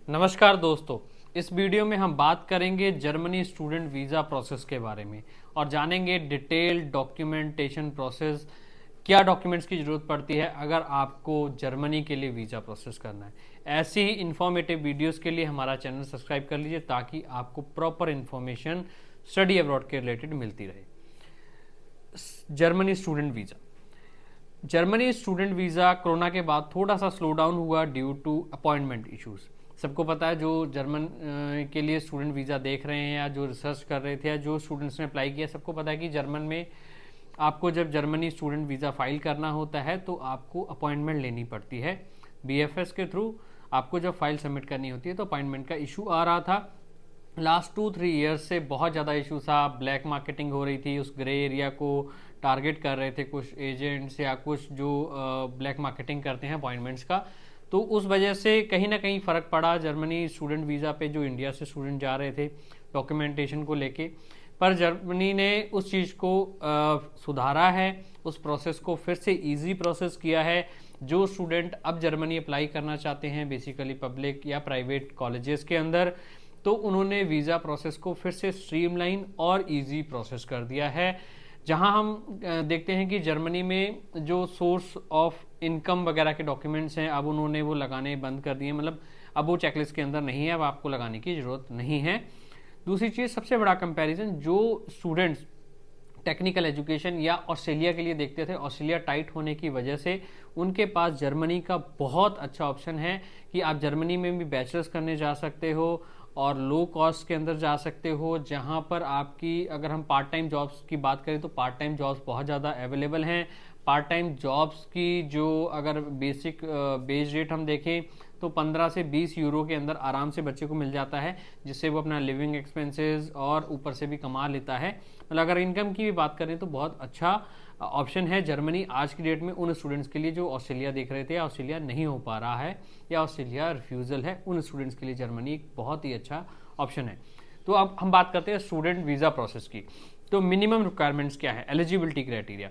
नमस्कार दोस्तों। इस वीडियो में हम बात करेंगे जर्मनी स्टूडेंट वीज़ा प्रोसेस के बारे में और जानेंगे डिटेल्ड डॉक्यूमेंटेशन प्रोसेस। क्या डॉक्यूमेंट्स की ज़रूरत पड़ती है अगर आपको जर्मनी के लिए वीज़ा प्रोसेस करना है। ऐसी ही इन्फॉर्मेटिव वीडियोस के लिए हमारा चैनल सब्सक्राइब कर लीजिए ताकि आपको प्रॉपर इन्फॉर्मेशन स्टडी अब्रॉड के रिलेटेड मिलती रहे। जर्मनी स्टूडेंट वीज़ा कोरोना के बाद थोड़ा सा स्लो डाउन हुआ ड्यू टू अपॉइंटमेंट इश्यूज। सबको पता है, जो जर्मन के लिए स्टूडेंट वीज़ा देख रहे हैं या जो रिसर्च कर रहे थे या जो स्टूडेंट्स ने अप्लाई किया, सबको पता है कि जर्मन में आपको जब जर्मनी स्टूडेंट वीज़ा फाइल करना होता है तो आपको अपॉइंटमेंट लेनी पड़ती है। बीएफएस के थ्रू आपको जब फाइल सबमिट करनी होती है तो अपॉइंटमेंट का इशू आ रहा था। लास्ट 2-3 ईयर्स से बहुत ज़्यादा इशू था। ब्लैक मार्केटिंग हो रही थी, उस ग्रे एरिया को टारगेट कर रहे थे कुछ एजेंट्स या कुछ जो ब्लैक मार्केटिंग करते हैं अपॉइंटमेंट्स का। तो उस वजह से कहीं ना कहीं फ़र्क पड़ा जर्मनी स्टूडेंट वीज़ा पे जो इंडिया से स्टूडेंट जा रहे थे डॉक्यूमेंटेशन को लेके। पर जर्मनी ने उस चीज़ को सुधारा है, उस प्रोसेस को फिर से इजी प्रोसेस किया है। जो स्टूडेंट अब जर्मनी अप्लाई करना चाहते हैं बेसिकली पब्लिक या प्राइवेट कॉलेजेस के अंदर, तो उन्होंने वीज़ा प्रोसेस को फिर से स्ट्रीमलाइन और इजी प्रोसेस कर दिया है। जहां हम देखते हैं कि जर्मनी में जो सोर्स ऑफ इनकम वगैरह के डॉक्यूमेंट्स हैं अब उन्होंने वो लगाने बंद कर दिए, मतलब अब वो चेकलिस्ट के अंदर नहीं है, अब आपको लगाने की ज़रूरत नहीं है। दूसरी चीज़, सबसे बड़ा कंपैरिजन, जो स्टूडेंट्स टेक्निकल एजुकेशन या ऑस्ट्रेलिया के लिए देखते थे, ऑस्ट्रेलिया टाइट होने की वजह से उनके पास जर्मनी का बहुत अच्छा ऑप्शन है कि आप जर्मनी में भी बैचलर्स करने जा सकते हो और लो कॉस्ट के अंदर जा सकते हो, जहां पर आपकी, अगर हम पार्ट टाइम जॉब्स की बात करें तो पार्ट टाइम जॉब्स बहुत ज़्यादा अवेलेबल हैं। पार्ट टाइम जॉब्स की जो अगर बेसिक बेज रेट हम देखें तो 15 से 20 यूरो के अंदर आराम से बच्चे को मिल जाता है, जिससे वो अपना लिविंग एक्सपेंसेस और ऊपर से भी कमा लेता है। मतलब अगर इनकम की भी बात करें तो बहुत अच्छा ऑप्शन है जर्मनी आज की डेट में उन स्टूडेंट्स के लिए जो ऑस्ट्रेलिया देख रहे थे या ऑस्ट्रेलिया नहीं हो पा रहा है या ऑस्ट्रेलिया रिफ्यूज़ल है, उन स्टूडेंट्स के लिए जर्मनी एक बहुत ही अच्छा ऑप्शन है। तो अब हम बात करते हैं स्टूडेंट वीज़ा प्रोसेस की। तो मिनिमम रिक्वायरमेंट्स क्या है, एलिजिबिलिटी क्राइटेरिया।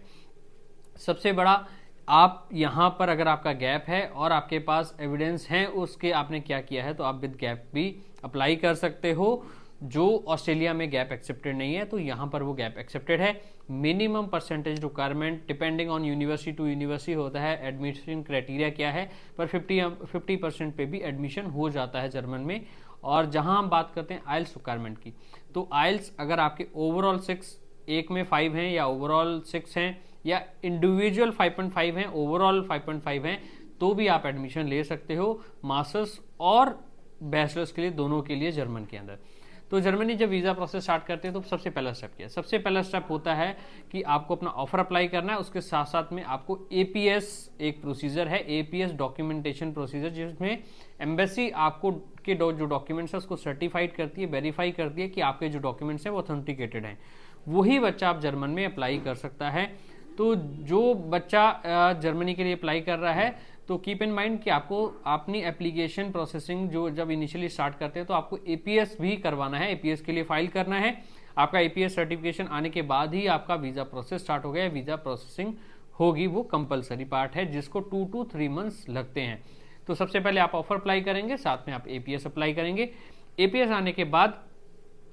सबसे बड़ा, आप यहाँ पर अगर आपका गैप है और आपके पास एविडेंस है उसके आपने क्या किया है तो आप विद गैप भी अप्लाई कर सकते हो। जो ऑस्ट्रेलिया में गैप एक्सेप्टेड नहीं है तो यहाँ पर वो गैप एक्सेप्टेड है। Minimum percentage requirement depending on university to university होता है। एडमिशन क्राइटेरिया क्या है, पर 50% पे भी एडमिशन हो जाता है जर्मन में। और जहाँ हम बात करते हैं आइल्स रिक्वायरमेंट की, तो आइल्स अगर आपके ओवरऑल 6, एक में 5 हैं या ओवरऑल 6 हैं या इंडिविजुअल 5.5 हैं, ओवरऑल 5.5 हैं, तो भी आप एडमिशन ले सकते हो मास्टर्स और बैचलर्स के लिए, दोनों के लिए जर्मन के अंदर। तो जर्मनी जब वीज़ा प्रोसेस स्टार्ट करते हैं तो सबसे पहला स्टेप क्या है, सबसे पहला स्टेप होता है कि आपको अपना ऑफर अप्लाई करना है। उसके साथ साथ में आपको एपीएस एक प्रोसीजर है, एपीएस डॉक्यूमेंटेशन प्रोसीजर, जिसमें एम्बेसी आपको के जो डॉक्यूमेंट्स है उसको सर्टिफाइड करती है, वेरीफाई करती है कि आपके जो डॉक्यूमेंट्स हैं वो ऑथेंटिकेटेड हैं। वही बच्चा आप जर्मन में अप्लाई कर सकता है। तो जो बच्चा जर्मनी के लिए अप्लाई कर रहा है तो कीप इन माइंड कि आपको अपनी एप्लीकेशन प्रोसेसिंग जो जब इनिशियली स्टार्ट करते हैं तो आपको एपीएस भी करवाना है, एपीएस के लिए फाइल करना है। आपका एपीएस सर्टिफिकेशन आने के बाद ही आपका वीज़ा प्रोसेस स्टार्ट हो गया, वीज़ा प्रोसेसिंग होगी, वो कंपलसरी पार्ट है जिसको 2 to 3 मंथ्स लगते हैं। तो सबसे पहले आप ऑफर अप्लाई करेंगे, साथ में आप एपीएस अप्लाई करेंगे। एपीएस आने के बाद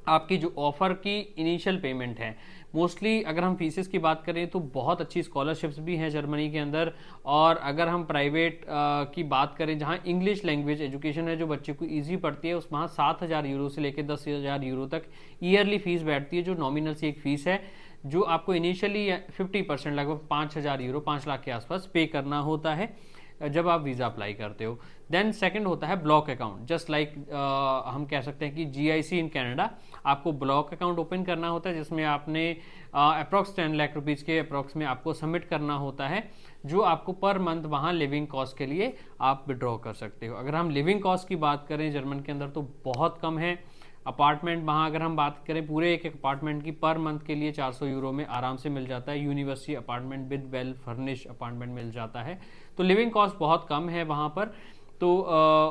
आपकी जो ऑफर की इनिशियल पेमेंट है, मोस्टली अगर हम फीसेस की बात करें तो बहुत अच्छी स्कॉलरशिप्स भी हैं जर्मनी के अंदर। और अगर हम प्राइवेट की बात करें जहां इंग्लिश लैंग्वेज एजुकेशन है जो बच्चे को इजी पड़ती है, उस वहाँ 7,000 यूरो से लेकर 10,000 यूरो तक ईयरली फीस बैठती है, जो नॉमिनल सी एक फीस है जो आपको इनिशियली 50% लगभग 5,000 यूरो, 5 लाख के आसपास पे करना होता है जब आप वीज़ा अप्लाई करते हो। देन सेकंड होता है ब्लॉक अकाउंट, जस्ट लाइक हम कह सकते हैं कि जीआईसी इन कनाडा। आपको ब्लॉक अकाउंट ओपन करना होता है जिसमें आपने अप्रॉक्स 10 लाख रुपीज़ के अप्रॉक्स में आपको सबमिट करना होता है, जो आपको पर मंथ वहाँ लिविंग कॉस्ट के लिए आप विड्रॉ कर सकते हो। अगर हम लिविंग कॉस्ट की बात करें जर्मन के अंदर तो बहुत कम है। अपार्टमेंट वहाँ अगर हम बात करें पूरे एक अपार्टमेंट की, पर मंथ के लिए 400 यूरो में आराम से मिल जाता है। University apartment with well furnish apartment मिल जाता है। तो लिविंग कॉस्ट बहुत कम है वहाँ पर। तो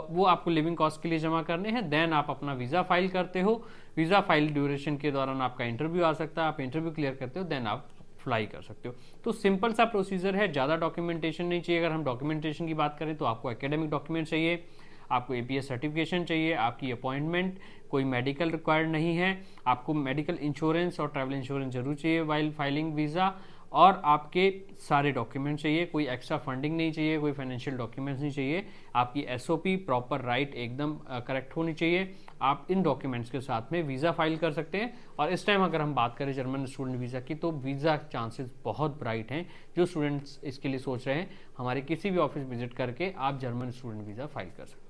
वो आपको लिविंग कॉस्ट के लिए जमा करने हैं। देन आप अपना वीज़ा फाइल करते हो। वीज़ा फाइल ड्यूरेशन के दौरान आपका इंटरव्यू आ सकता है, आप इंटरव्यू क्लियर करते हो, देन आप अप्लाई कर सकते हो। तो सिंपल सा प्रोसीजर है, ज़्यादा डॉक्यूमेंटेशन नहीं चाहिए। अगर हम डॉक्यूमेंटेशन की बात करें तो आपको एकेडमिक डॉक्यूमेंट चाहिए, आपको APS सर्टिफिकेशन चाहिए, आपकी अपॉइंटमेंट, कोई मेडिकल रिक्वायर्ड नहीं है, आपको मेडिकल इंश्योरेंस और ट्रैवल इंश्योरेंस जरूर चाहिए वाइल फाइलिंग वीज़ा, और आपके सारे डॉक्यूमेंट चाहिए, कोई एक्स्ट्रा फंडिंग नहीं चाहिए, कोई फाइनेंशियल डॉक्यूमेंट्स नहीं चाहिए, आपकी SOP प्रॉपर राइट एकदम करेक्ट होनी चाहिए। आप इन डॉक्यूमेंट्स के साथ में वीज़ा फाइल कर सकते हैं। और इस टाइम अगर हम बात करें जर्मन स्टूडेंट वीज़ा की, तो वीज़ा चांसेस बहुत ब्राइट हैं। जो स्टूडेंट्स इसके लिए सोच रहे हैं, हमारे किसी भी ऑफिस विजिट करके आप जर्मन स्टूडेंट वीज़ा फाइल कर सकते हैं।